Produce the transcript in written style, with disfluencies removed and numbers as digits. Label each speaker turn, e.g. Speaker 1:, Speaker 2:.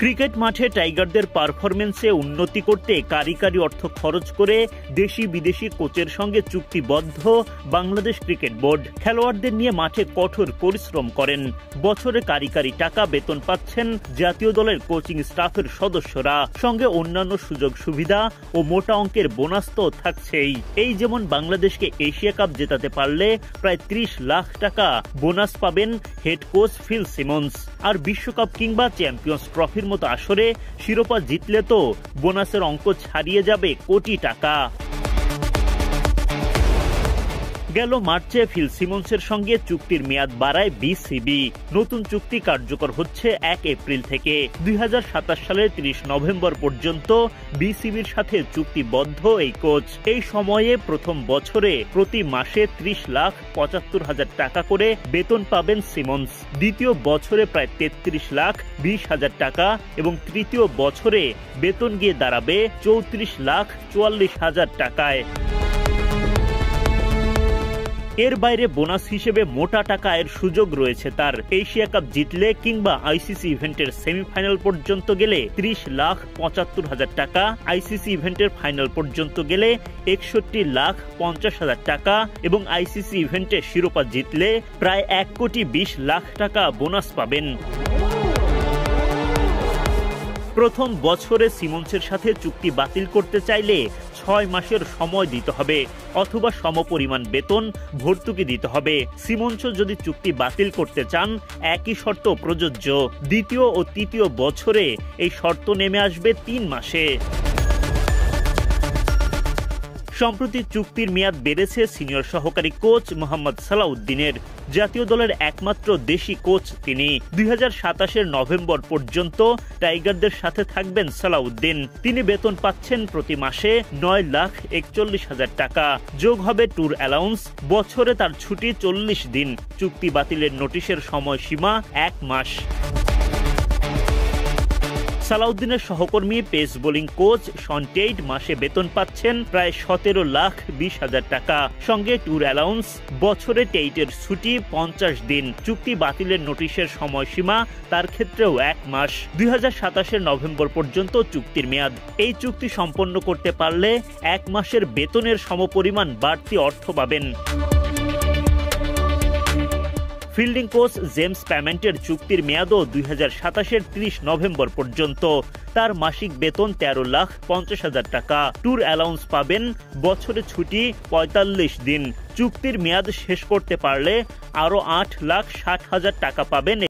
Speaker 1: Cricket মাঠে টাইগারদের পারফরম্যান্সে উন্নতি করতে কারিগরি অর্থ খরচ করে দেশি বিদেশি কোচের সঙ্গে চুক্তিবদ্ধ বাংলাদেশ ক্রিকেট বোর্ড। খেলোয়াড়দের নিয়ে মাঠে কঠোর পরিশ্রম করেন। বছরে কারিগরি টাকা বেতন পাচ্ছেন জাতীয় দলের কোচিং স্টাফের সদস্যরা, সঙ্গে অন্যান্য সুযোগ সুবিধা ও মোটা অঙ্কের বোনাস তো থাকছেই। এই যেমন বাংলাদেশকে এশিয়া কাপ জেতাতে পারলে প্রায় ৩০ লাখ টাকা বোনাস পাবেন হেড কোচ ফিল সিমন্স। আর বিশ্বকাপ কিংবা চ্যাম্পিয়ন্স ট্রফির মতো আসরে শিরোপা জিতলে তো বোনাসের অঙ্ক ছাড়িয়ে যাবে কোটি টাকা। গেল মার্চে ফিল সিমন্সের সঙ্গে চুক্তির মেয়াদ বাড়ায় বিসিবি। নতুন চুক্তি কার্যকর হচ্ছে ১ এপ্রিল থেকে। ২০২৭ সালের ৩০ নভেম্বর পর্যন্ত বিসিবির সাথে চুক্তিবদ্ধ এই কোচ। এই সময়ে প্রথম বছরে প্রতি মাসে ৩০,৭৫,০০০ টাকা করে বেতন পাবেন সিমন্স। দ্বিতীয় বছরে প্রায় ৩৩,২০,০০০ টাকা এবং তৃতীয় বছরে বেতন গিয়ে দাঁড়াবে ৩৪,৪৪,০০০ টাকায়। এর বাইরে বোনাস হিসেবে মোটা টাকা আয়ের সুযোগ রয়েছে তার। এশিয়া কাপ জিতলে কিংবা আইসিসি ইভেন্টের সেমিফাইনাল পর্যন্ত গেলে ৩০,৭৫,০০০ টাকা, আইসিসি ইভেন্টের ফাইনাল পর্যন্ত গেলে ৬১,৫০,০০০ টাকা এবং আইসিসি ইভেন্টে শিরোপা জিতলে প্রায় ১,২০,০০,০০০ টাকা বোনাস পাবেন। প্রথম বছরে সিমন্সের সাথে চুক্তি বাতিল করতে চাইলে ৬ মাসের সময় দিতে হবে অথবা সমপরিমাণ বেতন ভর্তুকি দিতে হবে। সিমন্সও যদি চুক্তি বাতিল করতে চান একই শর্ত প্রযোজ্য। দ্বিতীয় ও তৃতীয় বছরে এই শর্ত নেমে আসবে ৩ মাসে। সম্প্রতি চুক্তির মেয়াদ বেড়েছে সিনিয়র সহকারী কোচ মোহাম্মদ সালাউদ্দিনের। জাতীয় দলের একমাত্র দেশি কোচ তিনি। ২০২৭ নভেম্বর পর্যন্ত টাইগারদের সাথে থাকবেন সালাউদ্দিন। তিনি বেতন পাচ্ছেন প্রতি মাসে ৯,৪১,০০০ টাকা। যোগ হবে ট্যুর অ্যালাউন্স। বছরে তার ছুটি ৪০ দিন। চুক্তি বাতিলের নোটিশের সময়সীমা ১ মাস। সালাউদ্দিনের সহকর্মী pace bowling coach Shaun Tait মাসে বেতন পাচ্ছেন প্রায় ১৭,২০,০০০ টাকা, সঙ্গে ট্যুর অ্যালাউন্স। বছরে টেইটের ছুটি ৫০ দিন। চুক্তি বাতিলের নোটিশের সময়সীমা তার ক্ষেত্রেও ১ মাস। ২০২৭ নভেম্বর পর্যন্ত চুক্তির মেয়াদ। এই চুক্তি সম্পন্ন করতে পারলে ১ মাসের বেতনের সমপরিমাণ বাড়তি অর্থ পাবেন। ফিল্ডিং কোচ জেমস প্যামেন্টের চুক্তির মেয়াদও ২০২৭ ৩০ নভেম্বর পর্যন্ত। তার মাসিক বেতন ১৩,৫০,০০০ টাকা। ট্যুর অ্যালাউন্স পাবেন। বছরে ছুটি ৪৫ দিন। চুক্তির মেয়াদ শেষ করতে পারলে আরও ৮,৬০,০০০ টাকা পাবেন।